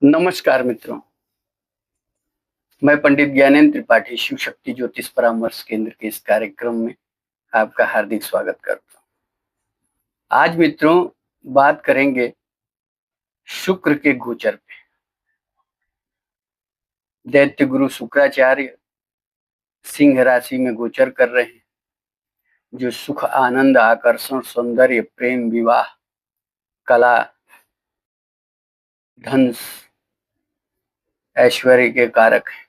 नमस्कार मित्रों, मैं पंडित ज्ञानेंद्र त्रिपाठी शिव शक्ति ज्योतिष परामर्श केंद्र के इस कार्यक्रम में आपका हार्दिक स्वागत करता हूँ। आज मित्रों बात करेंगे शुक्र के गोचर पे। दैत्य गुरु शुक्राचार्य सिंह राशि में गोचर कर रहे हैं, जो सुख, आनंद, आकर्षण, सौंदर्य, प्रेम, विवाह, कला, धन, ऐश्वर्य के कारक हैं।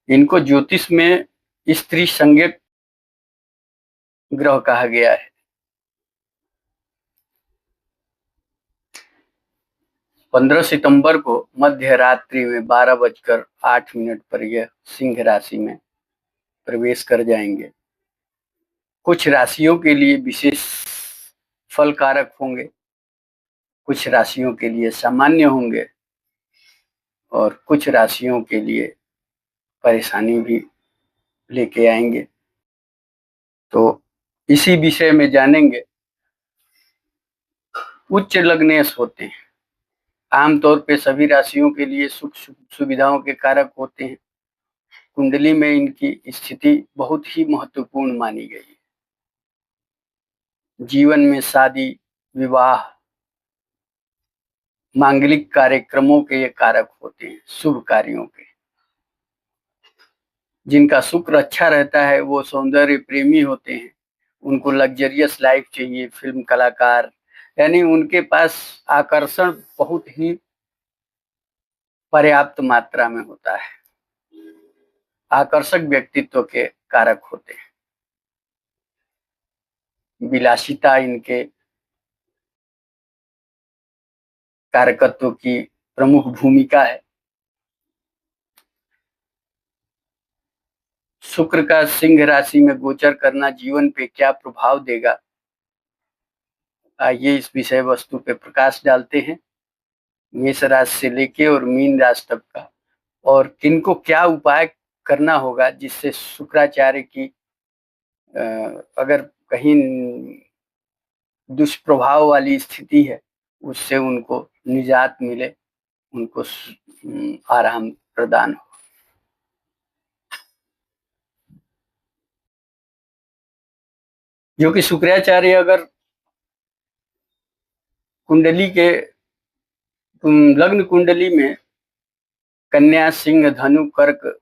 इनको ज्योतिष में स्त्री संज्ञक ग्रह कहा गया है। 15 सितंबर को मध्य रात्रि में 12:08 पर यह सिंह राशि में प्रवेश कर जाएंगे। कुछ राशियों के लिए विशेष फल कारक होंगे, कुछ राशियों के लिए सामान्य होंगे और कुछ राशियों के लिए परेशानी भी लेके आएंगे। तो इसी विषय में जानेंगे। उच्च लग्नेश होते हैं, आमतौर पे सभी राशियों के लिए सुख सुविधाओं के कारक होते हैं। कुंडली में इनकी स्थिति बहुत ही महत्वपूर्ण मानी गई है। जीवन में शादी, विवाह, मांगलिक कार्यक्रमों के ये कारक होते हैं, शुभ कार्यों के। जिनका शुक्र अच्छा रहता है वो सौंदर्य प्रेमी होते हैं, उनको लग्जरियस लाइफ चाहिए। फिल्म कलाकार, यानी उनके पास आकर्षण बहुत ही पर्याप्त मात्रा में होता है। आकर्षक व्यक्तित्व के कारक होते हैं। विलासिता इनके कारकत्व की प्रमुख भूमिका है। शुक्र का सिंह राशि में गोचर करना जीवन पे क्या प्रभाव देगा, आइए इस विषय वस्तु पे प्रकाश डालते हैं। मेष राशि से लेके और मीन राशि तक का, और किनको क्या उपाय करना होगा जिससे शुक्राचार्य की अगर कहीं दुष्प्रभाव वाली स्थिति है उससे उनको निजात मिले, उनको आराम प्रदान हो। जो कि शुक्राचार्य अगर कुंडली के लग्न कुंडली में कन्या, सिंह, धनु, कर्क,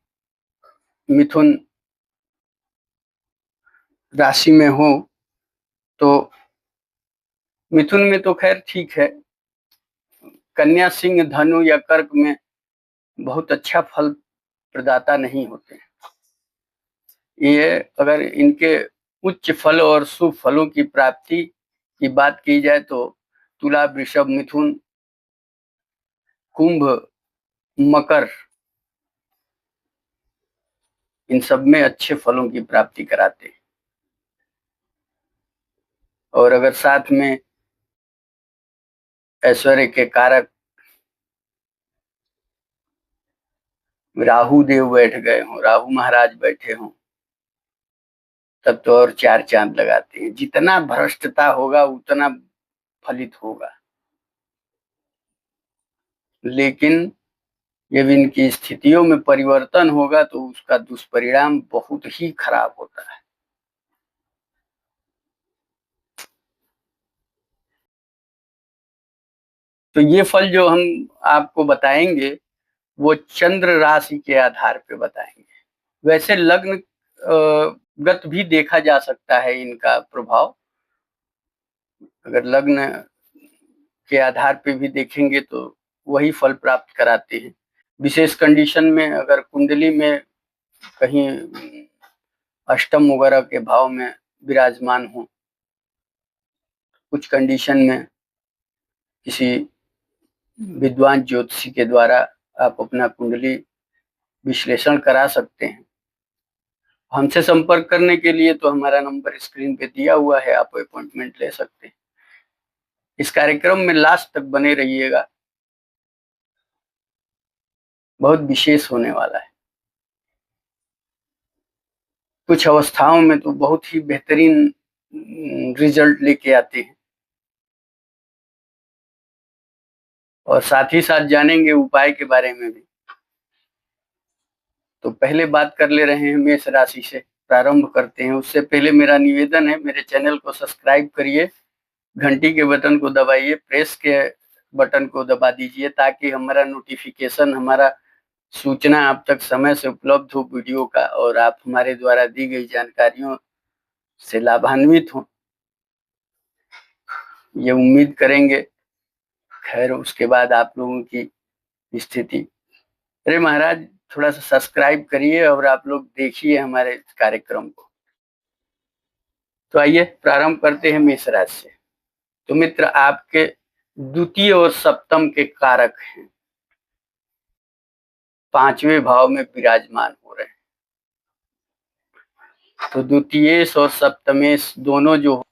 मिथुन राशि में हो तो मिथुन में तो खैर ठीक है, कन्या, सिंह, धनु या कर्क में बहुत अच्छा फल प्रदाता नहीं होते। ये अगर इनके उच्च फल और शुभ फलों की प्राप्ति की बात की जाए तो तुला, वृषभ, मिथुन, कुंभ, मकर, इन सब में अच्छे फलों की प्राप्ति कराते हैं। और अगर साथ में ऐश्वर्य के कारक राहु देव बैठ गए हों, राहु महाराज बैठे हों, तब तो और चार चांद लगाते हैं। जितना भ्रष्टता होगा उतना फलित होगा, लेकिन जब इनकी स्थितियों में परिवर्तन होगा तो उसका दुष्परिणाम बहुत ही खराब होता है। तो ये फल जो हम आपको बताएंगे वो चंद्र राशि के आधार पे बताएंगे। वैसे लग्न गत भी देखा जा सकता है इनका प्रभाव। अगर लग्न के आधार पे भी देखेंगे तो वही फल प्राप्त कराते हैं। विशेष कंडीशन में अगर कुंडली में कहीं अष्टम वगैरह के भाव में विराजमान हो, कुछ कंडीशन में किसी विद्वान ज्योतिषी के द्वारा आप अपना कुंडली विश्लेषण करा सकते हैं। हमसे संपर्क करने के लिए तो हमारा नंबर स्क्रीन पे दिया हुआ है, आप अपॉइंटमेंट ले सकते हैं। इस कार्यक्रम में लास्ट तक बने रहिएगा, बहुत विशेष होने वाला है। कुछ अवस्थाओं में तो बहुत ही बेहतरीन रिजल्ट लेके आते हैं। और साथ ही साथ जानेंगे उपाय के बारे में भी। तो पहले बात कर ले रहे हैं मेष राशि से, प्रारंभ करते हैं। उससे पहले मेरा निवेदन है, मेरे चैनल को सब्सक्राइब करिए, घंटी के बटन को दबाइए, प्रेस के बटन को दबा दीजिए ताकि हमारा नोटिफिकेशन, हमारा सूचना आप तक समय से उपलब्ध हो वीडियो का, और आप हमारे द्वारा दी गई जानकारियों से लाभान्वित हो, ये उम्मीद करेंगे। खैर, उसके बाद आप लोगों की स्थिति, अरे महाराज थोड़ा सा सब्सक्राइब करिए और आप लोग देखिए हमारे कार्यक्रम को। तो आइए प्रारंभ करते हैं मेष राशि से। तो मित्र, आपके द्वितीय और सप्तम के कारक हैं, पांचवें भाव में विराजमान हो रहे हैं। तो द्वितीयेश और सप्तमेश दोनों जो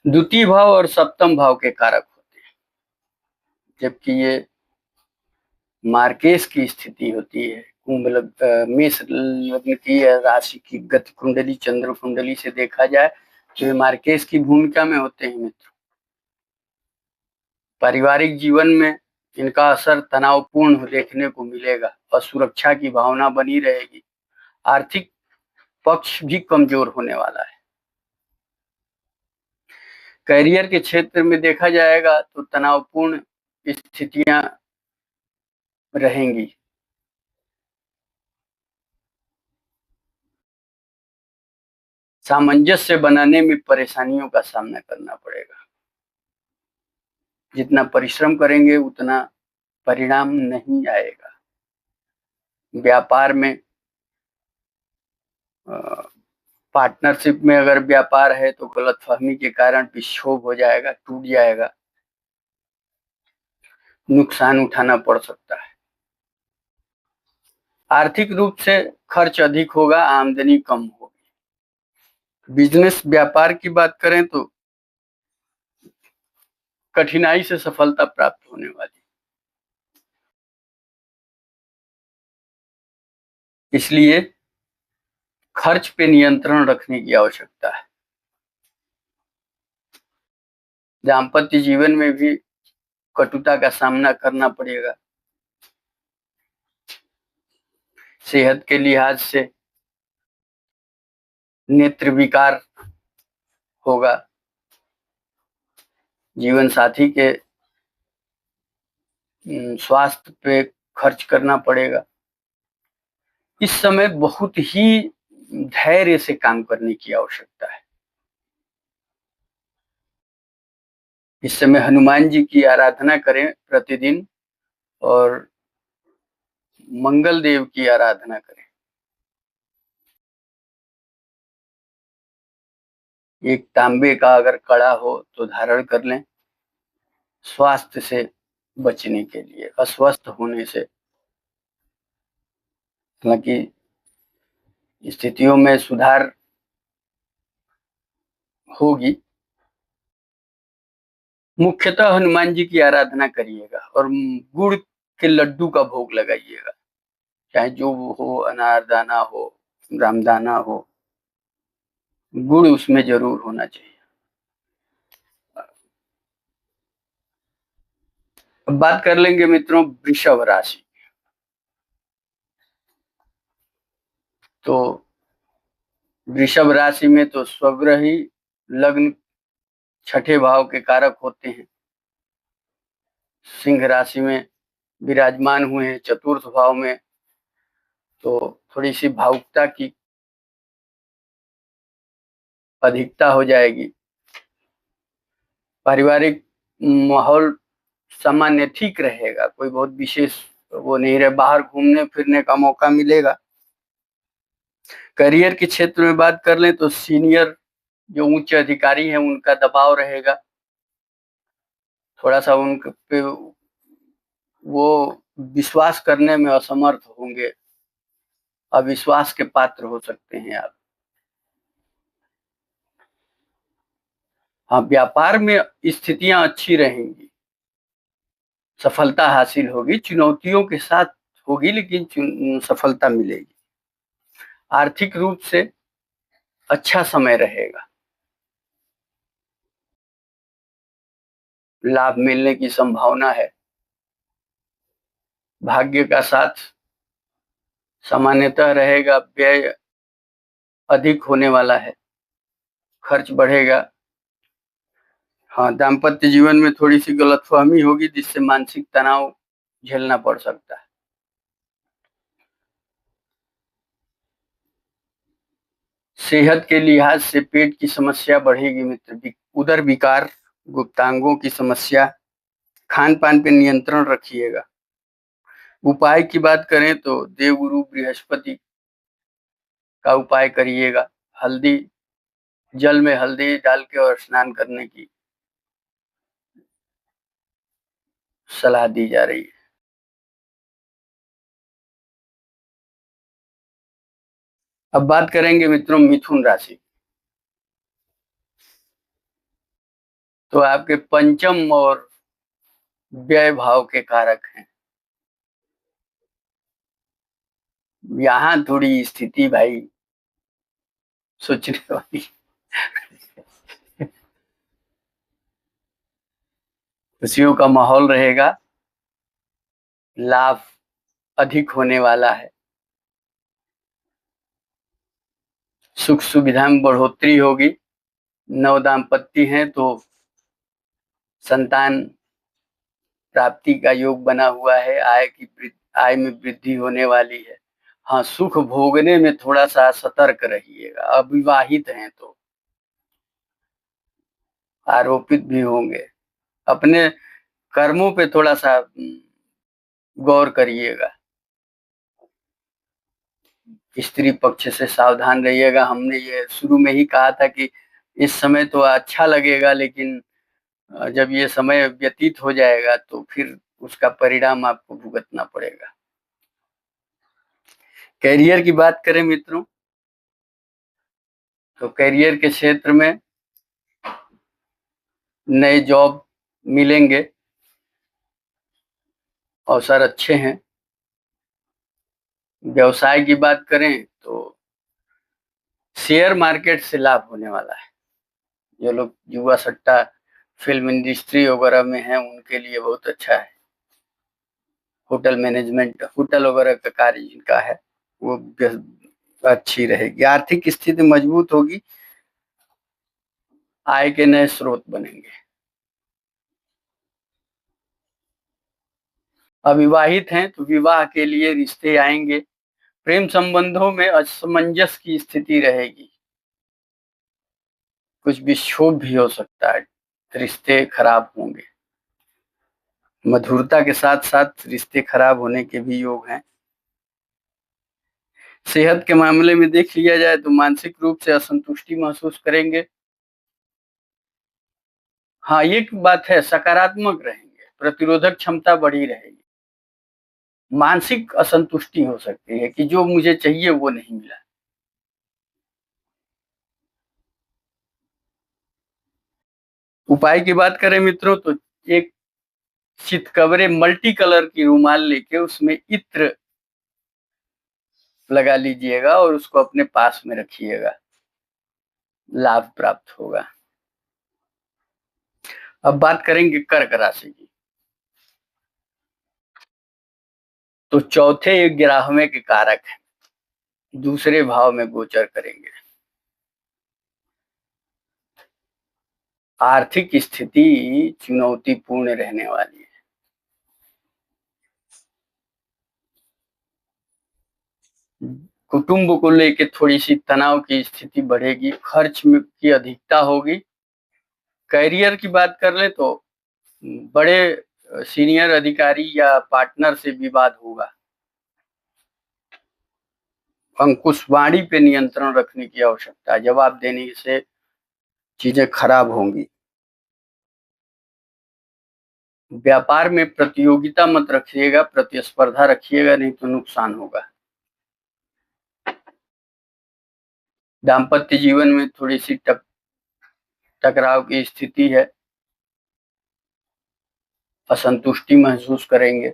द्वितीय भाव और सप्तम भाव के कारक होते हैं, जबकि ये मार्केश की स्थिति होती है। कुंभ मेष लग्न की राशि की गति कुंडली, चंद्र कुंडली से देखा जाए तो ये मार्केश की भूमिका में होते हैं मित्र। पारिवारिक जीवन में इनका असर तनावपूर्ण देखने को मिलेगा, असुरक्षा की भावना बनी रहेगी, आर्थिक पक्ष भी कमजोर होने वाला है। करियर के क्षेत्र में देखा जाएगा तो तनावपूर्ण स्थितियां रहेंगी। सामंजस्य बनाने में परेशानियों का सामना करना पड़ेगा। जितना परिश्रम करेंगे उतना परिणाम नहीं आएगा। व्यापार में, पार्टनरशिप में अगर व्यापार है तो गलतफहमी के कारण विक्षोभ हो जाएगा, टूट जाएगा, नुकसान उठाना पड़ सकता है। आर्थिक रूप से खर्च अधिक होगा, आमदनी कम होगी। बिजनेस व्यापार की बात करें तो कठिनाई से सफलता प्राप्त होने वाली, इसलिए खर्च पे नियंत्रण रखने की आवश्यकता है। दाम्पत्य जीवन में भी कटुता का सामना करना पड़ेगा। सेहत के लिहाज से नेत्र विकार होगा, जीवन साथी के स्वास्थ्य पे खर्च करना पड़ेगा। इस समय बहुत ही धैर्य से काम करने की आवश्यकता है। इस समय हनुमान जी की आराधना करें प्रतिदिन, और मंगल देव की आराधना करें। एक तांबे का अगर कड़ा हो तो धारण कर लें, स्वास्थ्य से बचने के लिए, अस्वस्थ होने से। हालांकि स्थितियों में सुधार होगी। मुख्यतः हनुमान जी की आराधना करिएगा और गुड़ के लड्डू का भोग लगाइएगा, चाहे जो हो, अनारदाना हो, रामदाना हो, गुड़ उसमें जरूर होना चाहिए। अब बात कर लेंगे मित्रों वृषभ राशि। तो वृषभ राशि में तो स्वग्रह ही लग्न छठे भाव के कारक होते हैं। सिंह राशि में विराजमान हुए हैं चतुर्थ भाव में, तो थोड़ी सी भावुकता की अधिकता हो जाएगी। पारिवारिक माहौल सामान्य ठीक रहेगा, कोई बहुत विशेष वो नहीं रहे, बाहर घूमने फिरने का मौका मिलेगा। करियर के क्षेत्र में बात कर लें तो सीनियर जो उच्च अधिकारी हैं उनका दबाव रहेगा, थोड़ा सा उन पे वो विश्वास करने में असमर्थ होंगे, अविश्वास के पात्र हो सकते हैं आप। हाँ, व्यापार में स्थितियां अच्छी रहेंगी, सफलता हासिल होगी, चुनौतियों के साथ होगी लेकिन सफलता मिलेगी। आर्थिक रूप से अच्छा समय रहेगा। लाभ मिलने की संभावना है। भाग्य का साथ सामान्यतः रहेगा, व्यय अधिक होने वाला है, खर्च बढ़ेगा। हाँ, दाम्पत्य जीवन में थोड़ी सी गलतफहमी होगी जिससे मानसिक तनाव झेलना पड़ सकता है। सेहत के लिहाज से पेट की समस्या बढ़ेगी मित्र, उदर विकार, गुप्तांगों की समस्या, खान पान पे नियंत्रण रखिएगा। उपाय की बात करें तो देवगुरु बृहस्पति का उपाय करिएगा। हल्दी, जल में हल्दी डाल के और स्नान करने की सलाह दी जा रही है। अब बात करेंगे मित्रों मिथुन राशि। तो आपके पंचम और व्यय भाव के कारक हैं। यहाँ थोड़ी स्थिति भाई सोचने वाली। खुशियों का माहौल रहेगा, लाभ अधिक होने वाला है, सुख सुविधा में बढ़ोतरी होगी। नव दाम्पत्य हैं तो संतान प्राप्ति का योग बना हुआ है, आय में वृद्धि होने वाली है। हाँ, सुख भोगने में थोड़ा सा सतर्क रहिएगा। अविवाहित हैं तो आरोपित भी होंगे। अपने कर्मों पे थोड़ा सा गौर करिएगा। स्त्री पक्ष से सावधान रहिएगा। हमने ये शुरू में ही कहा था कि इस समय तो अच्छा लगेगा, लेकिन जब ये समय व्यतीत हो जाएगा तो फिर उसका परिणाम आपको भुगतना पड़ेगा। कैरियर की बात करें मित्रों, तो कैरियर के क्षेत्र में नए जॉब मिलेंगे, अवसर अच्छे हैं। व्यवसाय की बात करें तो शेयर मार्केट से लाभ होने वाला है। जो लोग युवा सट्टा, फिल्म इंडस्ट्री वगैरह में हैं उनके लिए बहुत अच्छा है। होटल मैनेजमेंट, होटल वगैरह का कार्य जिनका है वो अच्छी रहेगी। आर्थिक स्थिति मजबूत होगी, आय के नए स्रोत बनेंगे। अविवाहित हैं तो विवाह के लिए रिश्ते आएंगे। प्रेम संबंधों में असमंजस की स्थिति रहेगी, कुछ विक्षोभ भी हो सकता है, रिश्ते खराब होंगे। मधुरता के साथ साथ रिश्ते खराब होने के भी योग हैं। सेहत के मामले में देख लिया जाए तो मानसिक रूप से असंतुष्टि महसूस करेंगे। हाँ, एक बात है, सकारात्मक रहेंगे, प्रतिरोधक क्षमता बढ़ी रहेगी। मानसिक असंतुष्टि हो सकती है कि जो मुझे चाहिए वो नहीं मिला। उपाय की बात करें मित्रों तो एक चितकबरे मल्टी कलर की रुमाल लेके उसमें इत्र लगा लीजिएगा और उसको अपने पास में रखिएगा, लाभ प्राप्त होगा। अब बात करेंगे कर्क राशि की। तो चौथे 11वें के कारक है, दूसरे भाव में गोचर करेंगे। आर्थिक स्थिति चुनौतीपूर्ण रहने वाली है। कुटुंब को लेकर थोड़ी सी तनाव की स्थिति बढ़ेगी, खर्च में की अधिकता होगी। कैरियर की बात कर ले तो बड़े सीनियर अधिकारी या पार्टनर से विवाद होगा। अंकुश वाणी पे नियंत्रण रखने की आवश्यकता है, जवाब देने से चीजें खराब होंगी। व्यापार में प्रतियोगिता मत रखिएगा, प्रतिस्पर्धा रखिएगा, नहीं तो नुकसान होगा। दाम्पत्य जीवन में थोड़ी सी टकराव की स्थिति है, असंतुष्टि महसूस करेंगे।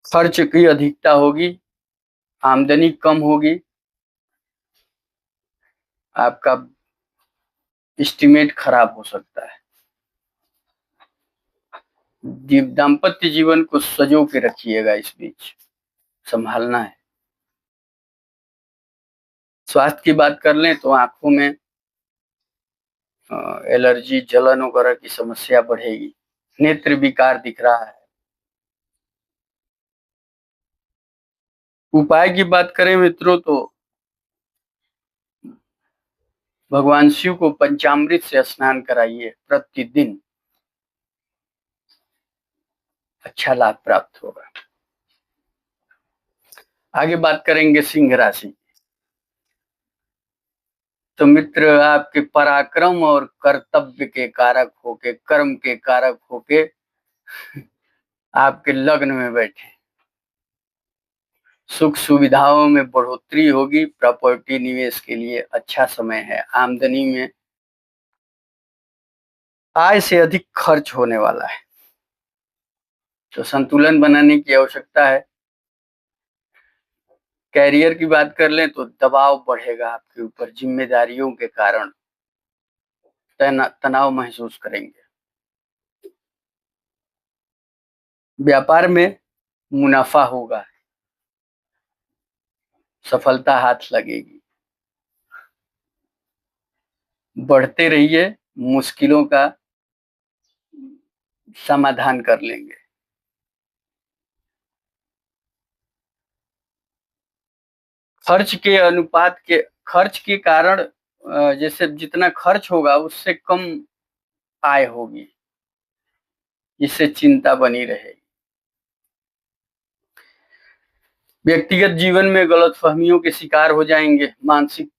खर्च की अधिकता होगी, आमदनी कम होगी, आपका एस्टिमेट खराब हो सकता है। दाम्पत्य जीवन को सजो के रखिएगा, इस बीच संभालना है। स्वास्थ्य की बात कर लें तो आंखों में एलर्जी, जलन वगैरह की समस्या बढ़ेगी। नेत्र विकार दिख रहा है। उपाय की बात करें मित्रों तो भगवान शिव को पंचामृत से स्नान कराइए प्रतिदिन, अच्छा लाभ प्राप्त होगा। आगे बात करेंगे सिंह राशि। तो मित्र, आपके पराक्रम और कर्तव्य के कारक होके, कर्म के कारक होके आपके लग्न में बैठे। सुख सुविधाओं में बढ़ोतरी होगी। प्रॉपर्टी निवेश के लिए अच्छा समय है। आमदनी में आय से अधिक खर्च होने वाला है, तो संतुलन बनाने की आवश्यकता है। कैरियर की बात कर लें तो दबाव बढ़ेगा आपके ऊपर, जिम्मेदारियों के कारण तनाव महसूस करेंगे। व्यापार में मुनाफा होगा, सफलता हाथ लगेगी। बढ़ते रहिए, मुश्किलों का समाधान कर लेंगे। खर्च के कारण जैसे जितना खर्च होगा उससे कम आय होगी, इससे चिंता बनी रहेगी। व्यक्तिगत जीवन में गलतफहमियों के शिकार हो जाएंगे। मानसिक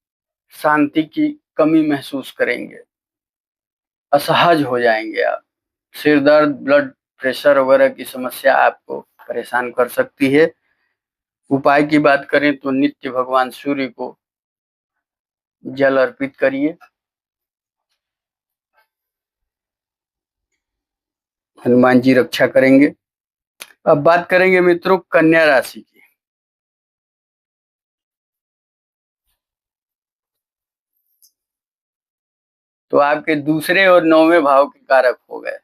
शांति की कमी महसूस करेंगे, असहज हो जाएंगे आप। सिर दर्द, ब्लड प्रेशर वगैरह की समस्या आपको परेशान कर सकती है। उपाय की बात करें तो नित्य भगवान सूर्य को जल अर्पित करिए। हनुमान जी रक्षा करेंगे। अब बात करेंगे मित्रों कन्या राशि की। तो आपके दूसरे और 9वें भाव के कारक हो गए।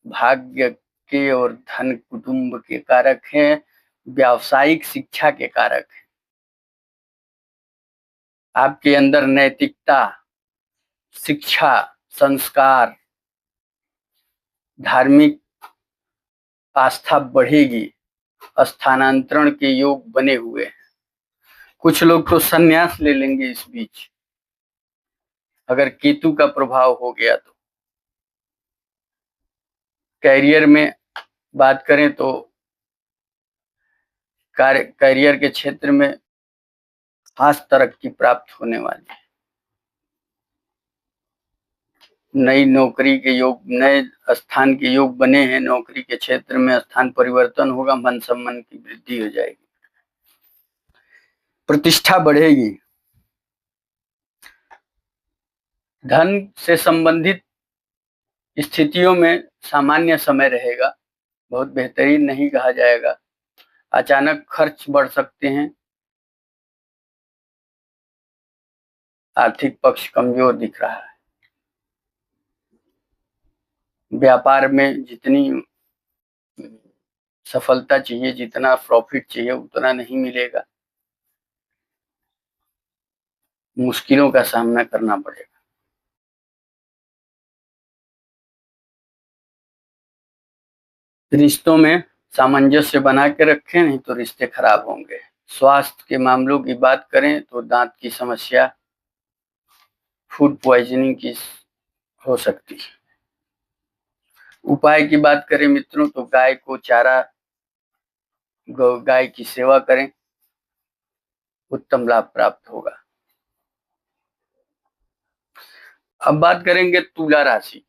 भाग्य के और धन कुटुंब के कारक हैं। व्यावसायिक शिक्षा के कारक हैं। आपके अंदर नैतिकता, शिक्षा, संस्कार, धार्मिक आस्था बढ़ेगी। स्थानांतरण के योग बने हुए हैं। कुछ लोग तो संन्यास ले लेंगे इस बीच, अगर केतु का प्रभाव हो गया तो। कैरियर में बात करें तो कैरियर के क्षेत्र में खास तरक्की प्राप्त होने वाली है। नई नौकरी के योग, नए स्थान के योग बने हैं। नौकरी के क्षेत्र में स्थान परिवर्तन होगा। मान सम्मान की वृद्धि हो जाएगी, प्रतिष्ठा बढ़ेगी। धन से संबंधित स्थितियों में सामान्य समय रहेगा, बहुत बेहतरीन नहीं कहा जाएगा। अचानक खर्च बढ़ सकते हैं। आर्थिक पक्ष कमजोर दिख रहा है। व्यापार में जितनी सफलता चाहिए, जितना प्रॉफिट चाहिए, उतना नहीं मिलेगा। मुश्किलों का सामना करना पड़ेगा। रिश्तों में सामंजस्य बना के रखें, नहीं तो रिश्ते खराब होंगे। स्वास्थ्य के मामलों की बात करें तो दांत की समस्या, फूड पॉइजनिंग की हो सकती है। उपाय की बात करें मित्रों तो गाय को चारा, गाय की सेवा करें, उत्तम लाभ प्राप्त होगा। अब बात करेंगे तुला राशि।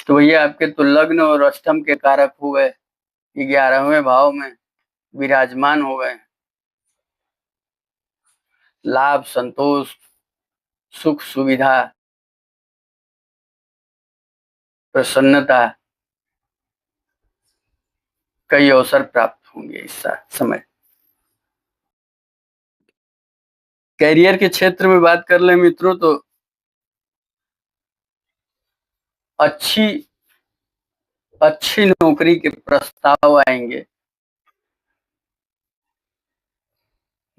तो ये आपके तो लग्न और अष्टम के कारक हो गए, 11वें भाव में विराजमान हो गए। लाभ, संतोष, सुख सुविधा, प्रसन्नता, कई अवसर प्राप्त होंगे इस समय। कैरियर के क्षेत्र में बात कर ले मित्रों तो अच्छी अच्छी नौकरी के प्रस्ताव आएंगे।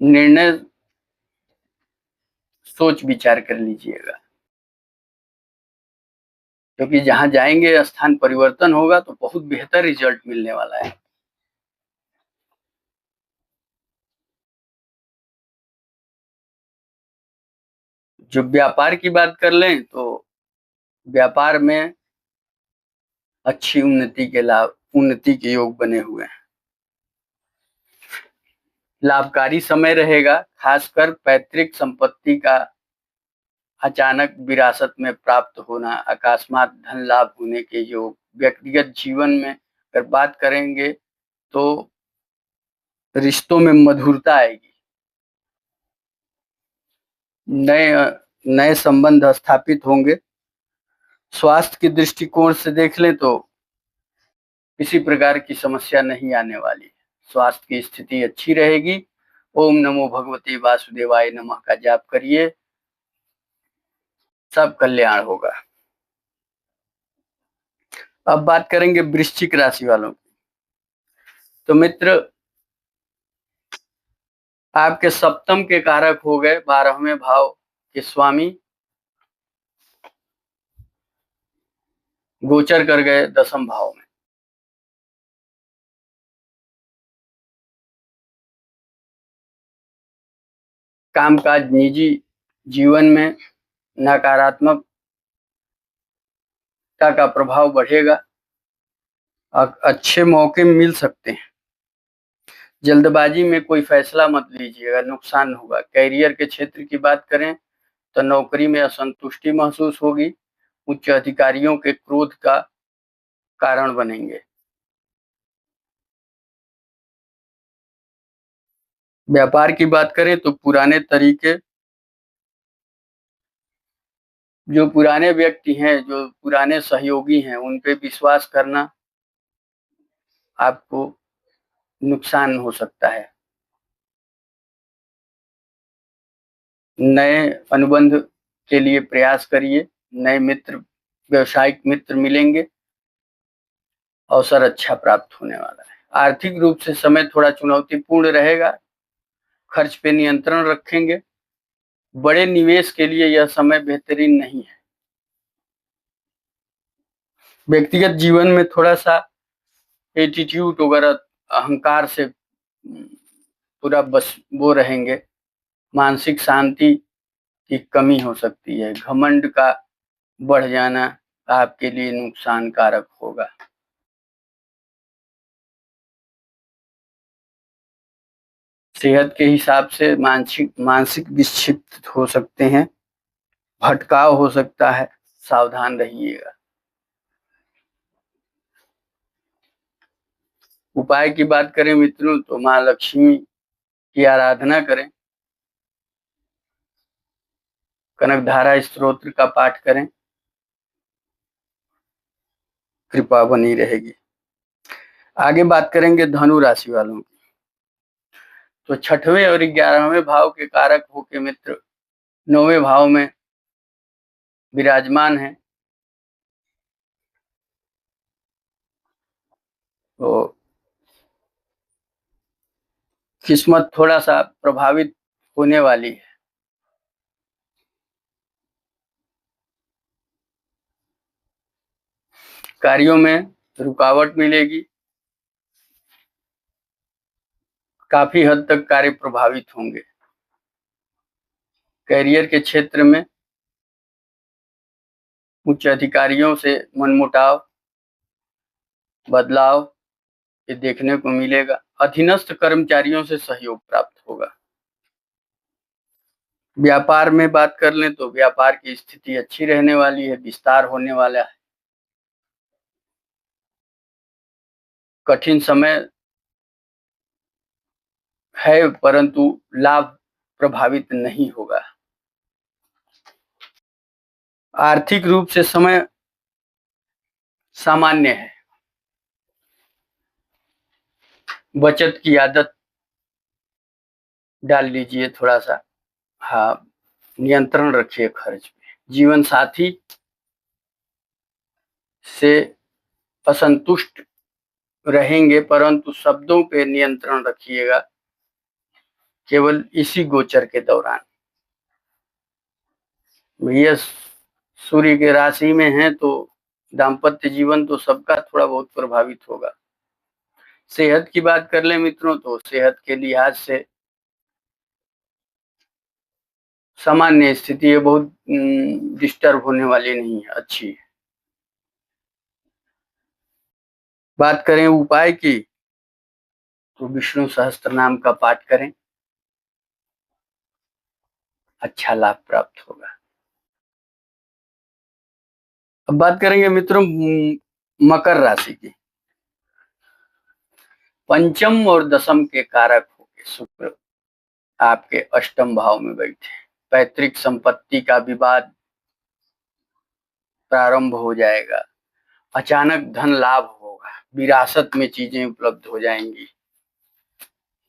निर्णय सोच विचार कर लीजिएगा, क्योंकि जहां जाएंगे स्थान परिवर्तन होगा तो बहुत बेहतर रिजल्ट मिलने वाला है। जो व्यापार की बात कर लें तो व्यापार में अच्छी उन्नति के योग बने हुए हैं। लाभकारी समय रहेगा, खासकर पैतृक संपत्ति का अचानक विरासत में प्राप्त होना, अकस्मात धन लाभ होने के योग। व्यक्तिगत जीवन में अगर बात करेंगे तो रिश्तों में मधुरता आएगी, नए नए संबंध स्थापित होंगे। स्वास्थ्य के दृष्टिकोण से देख लें तो किसी प्रकार की समस्या नहीं आने वाली। स्वास्थ्य की स्थिति अच्छी रहेगी। ओम नमो भगवते वासुदेवाय नमः का जाप करिए, सब कल्याण होगा। अब बात करेंगे वृश्चिक राशि वालों की। तो मित्र, आपके सप्तम के कारक हो गए 12वें भाव के स्वामी, गोचर कर गए 10म भाव में। कामकाज, निजी जीवन में नकारात्मकता का प्रभाव बढ़ेगा। अच्छे मौके मिल सकते हैं। जल्दबाजी में कोई फैसला मत लीजिएगा, नुकसान होगा। कैरियर के क्षेत्र की बात करें तो नौकरी में असंतुष्टि महसूस होगी। उच्च अधिकारियों के क्रोध का कारण बनेंगे। व्यापार की बात करें तो पुराने तरीके, जो पुराने व्यक्ति हैं, जो पुराने सहयोगी हैं, उन पे विश्वास करना आपको नुकसान हो सकता है। नए अनुबंध के लिए प्रयास करिए, नए मित्र, व्यावसायिक मित्र मिलेंगे, अवसर अच्छा प्राप्त होने वाला है। आर्थिक रूप से समय थोड़ा चुनौतीपूर्ण रहेगा, खर्च पे नियंत्रण रखेंगे। बड़े निवेश के लिए यह समय बेहतरीन नहीं है। व्यक्तिगत जीवन में थोड़ा सा एटीट्यूड वगैरह, अहंकार से पूरा बस वो रहेंगे। मानसिक शांति की कमी हो सकती है। घमंड का बढ़ जाना आपके लिए नुकसानकारक होगा। सेहत के हिसाब से मानसिक विक्षिप्त हो सकते हैं, भटकाव हो सकता है, सावधान रहिएगा। उपाय की बात करें मित्रों तो माँ लक्ष्मी की आराधना करें, कनकधारा स्तोत्र का पाठ करें, कृपा बनी रहेगी। आगे बात करेंगे धनु राशि वालों की। तो 6वें और 11वें भाव के कारक होके मित्र 9वें भाव में विराजमान है। तो किस्मत थोड़ा सा प्रभावित होने वाली है। कार्यों में रुकावट मिलेगी। काफी हद तक कार्य प्रभावित होंगे। कैरियर के क्षेत्र में उच्च अधिकारियों से मनमुटाव, बदलाव ये देखने को मिलेगा। अधीनस्थ कर्मचारियों से सहयोग प्राप्त होगा। व्यापार में बात कर लें तो व्यापार की स्थिति अच्छी रहने वाली है, विस्तार होने वाला है। कठिन समय है परंतु लाभ प्रभावित नहीं होगा। आर्थिक रूप से समय सामान्य है। बचत की आदत डाल लीजिए थोड़ा सा। हाँ, नियंत्रण रखिए खर्च पे। जीवन साथी से असंतुष्ट रहेंगे, परंतु शब्दों पे नियंत्रण रखिएगा केवल इसी गोचर के दौरान। भैया सूर्य के राशि में है तो दाम्पत्य जीवन तो सबका थोड़ा बहुत प्रभावित होगा। सेहत की बात कर ले मित्रों तो सेहत के लिहाज से सामान्य स्थिति है, बहुत डिस्टर्ब होने वाली नहीं है, अच्छी है। बात करें उपाय की तो विष्णु सहस्त्र नाम का पाठ करें, अच्छा लाभ प्राप्त होगा। अब बात करेंगे मित्रों मकर राशि की। पंचम और दशम के कारक होंगे शुक्र आपके अष्टम भाव में बैठे, पैतृक संपत्ति का विवाद प्रारंभ हो जाएगा, अचानक धन लाभ होगा, विरासत में चीजें उपलब्ध हो जाएंगी,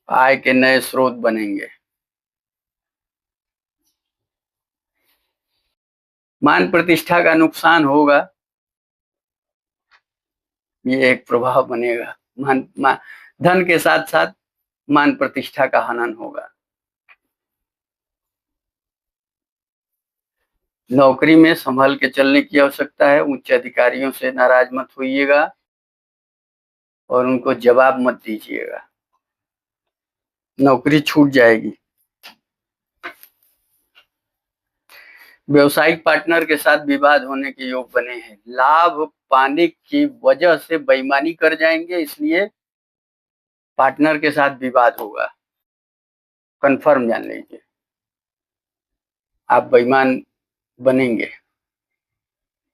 आय के नए स्रोत बनेंगे, मान प्रतिष्ठा का नुकसान होगा, ये एक प्रभाव बनेगा। धन के साथ साथ मान प्रतिष्ठा का हनन होगा। नौकरी में संभल के चलने की आवश्यकता है, उच्च अधिकारियों से नाराज मत होइएगा और उनको जवाब मत दीजिएगा, नौकरी छूट जाएगी। व्यवसायिक पार्टनर के साथ विवाद होने के योग बने हैं, लाभ पाने की वजह से बेईमानी कर जाएंगे, इसलिए पार्टनर के साथ विवाद होगा, कंफर्म जान लीजिए, आप बेईमान बनेंगे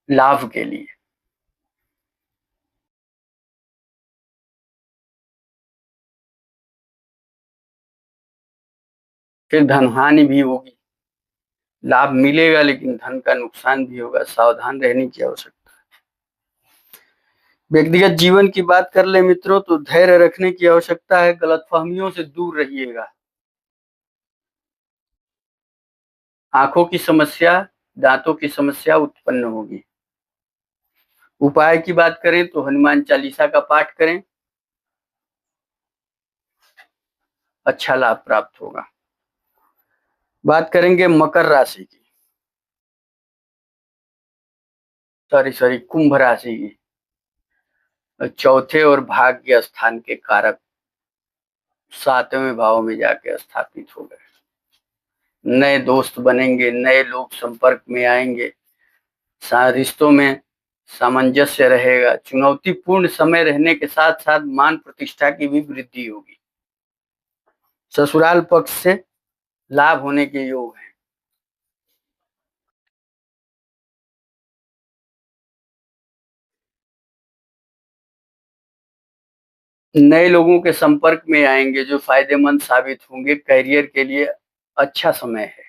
लाभ के लिए। फिर धन हानि भी होगी, लाभ मिलेगा लेकिन धन का नुकसान भी होगा, सावधान रहने की आवश्यकता है। व्यक्तिगत जीवन की बात कर ले मित्रों तो धैर्य रखने की आवश्यकता है, गलतफहमियों से दूर रहिएगा। आंखों की समस्या, दांतों की समस्या उत्पन्न होगी। उपाय की बात करें तो हनुमान चालीसा का पाठ करें, अच्छा लाभ प्राप्त होगा। बात करेंगे मकर राशि की, सॉरी कुंभ राशि की। चौथे और भाग्य स्थान के कारक 7वें भाव में जाके स्थापित हो गए, नए दोस्त बनेंगे, नए लोग संपर्क में आएंगे, रिश्तों में सामंजस्य रहेगा, चुनौतीपूर्ण समय रहने के साथ साथ मान प्रतिष्ठा की भी वृद्धि होगी, ससुराल पक्ष से लाभ होने के योग है। नए लोगों के संपर्क में आएंगे जो फायदेमंद साबित होंगे, करियर के लिए अच्छा समय है।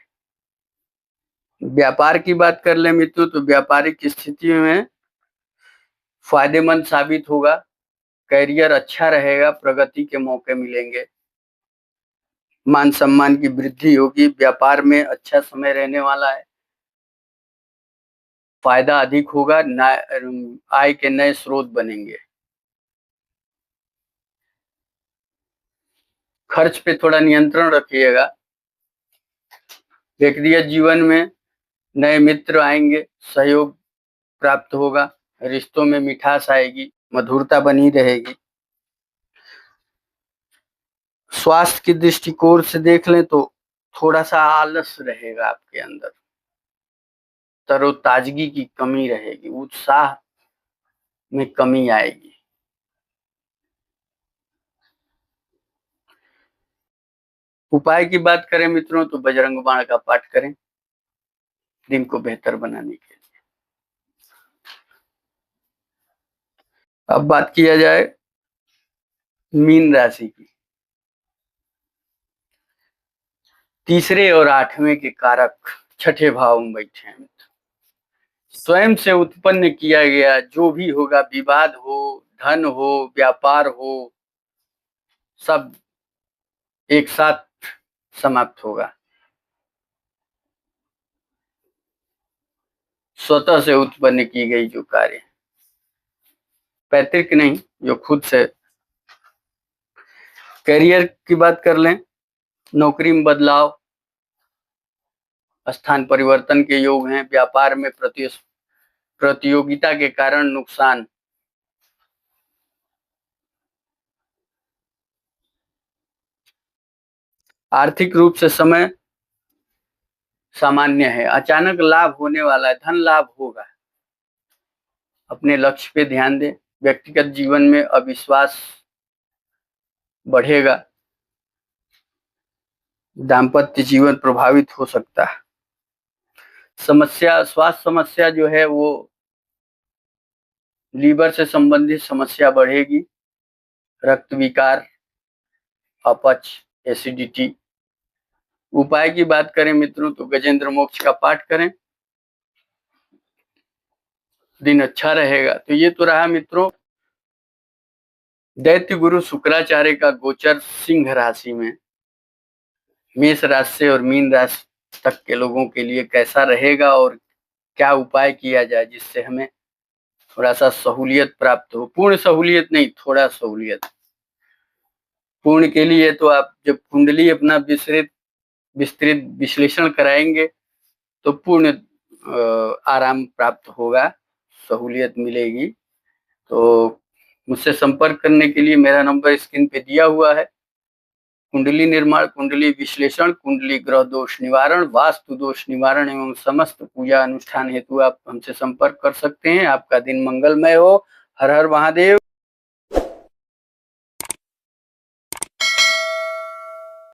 व्यापार की बात कर ले मित्रों तो व्यापारिक स्थिति में फायदेमंद साबित होगा, करियर अच्छा रहेगा, प्रगति के मौके मिलेंगे, मान सम्मान की वृद्धि होगी, व्यापार में अच्छा समय रहने वाला है, फायदा अधिक होगा, आय के नए स्रोत बनेंगे। खर्च पे थोड़ा नियंत्रण रखिएगा। व्यक्तिगत जीवन में नए मित्र आएंगे, सहयोग प्राप्त होगा, रिश्तों में मिठास आएगी, मधुरता बनी रहेगी। स्वास्थ्य की दृष्टिकोण से देख लें तो थोड़ा सा आलस रहेगा आपके अंदर, तरोताजगी की कमी रहेगी, उत्साह में कमी आएगी। उपाय की बात करें मित्रों तो बजरंग बाण का पाठ करें, दिन को बेहतर बनाने के लिए। अब बात किया जाए मीन राशि की। तीसरे और 8वें के कारक छठे भाव में बैठे हैं। स्वयं से उत्पन्न किया गया जो भी होगा, विवाद हो, धन हो, व्यापार हो, सब एक साथ समाप्त होगा। स्वतः से उत्पन्न की गई जो कार्य पैतृक नहीं, जो खुद से। करियर की बात कर लें, नौकरी में बदलाव, स्थान परिवर्तन के योग हैं, व्यापार में प्रतियोगिता के कारण नुकसान, आर्थिक रूप से समय सामान्य है, अचानक लाभ होने वाला है, धन लाभ होगा। अपने लक्ष्य पे ध्यान दें। व्यक्तिगत जीवन में अविश्वास बढ़ेगा, दाम्पत्य जीवन प्रभावित हो सकता है। स्वास्थ्य समस्या जो है वो लीवर से संबंधित समस्या बढ़ेगी, रक्त विकार, अपच, एसिडिटी। उपाय की बात करें मित्रों तो गजेंद्र मोक्ष का पाठ करें, दिन अच्छा रहेगा। तो ये तो रहा मित्रों दैत्य गुरु शुक्राचार्य का गोचर सिंह राशि में। मेष राशि से और मीन राशि तक के लोगों के लिए कैसा रहेगा और क्या उपाय किया जाए जिससे हमें थोड़ा सा सहूलियत प्राप्त हो। पूर्ण सहूलियत नहीं, थोड़ा सहूलियत। पूर्ण के लिए तो आप जब कुंडली अपना विस्तृत विश्लेषण कराएंगे तो पूर्ण आराम प्राप्त होगा, सहूलियत मिलेगी। तो मुझसे संपर्क करने के लिए मेरा नंबर स्क्रीन पे दिया हुआ है। कुंडली निर्माण, कुंडली विश्लेषण, कुंडली ग्रह दोष निवारण, वास्तु दोष निवारण एवं समस्त पूजा अनुष्ठान हेतु आप हमसे संपर्क कर सकते हैं। आपका दिन मंगलमय हो। हर हर महादेव।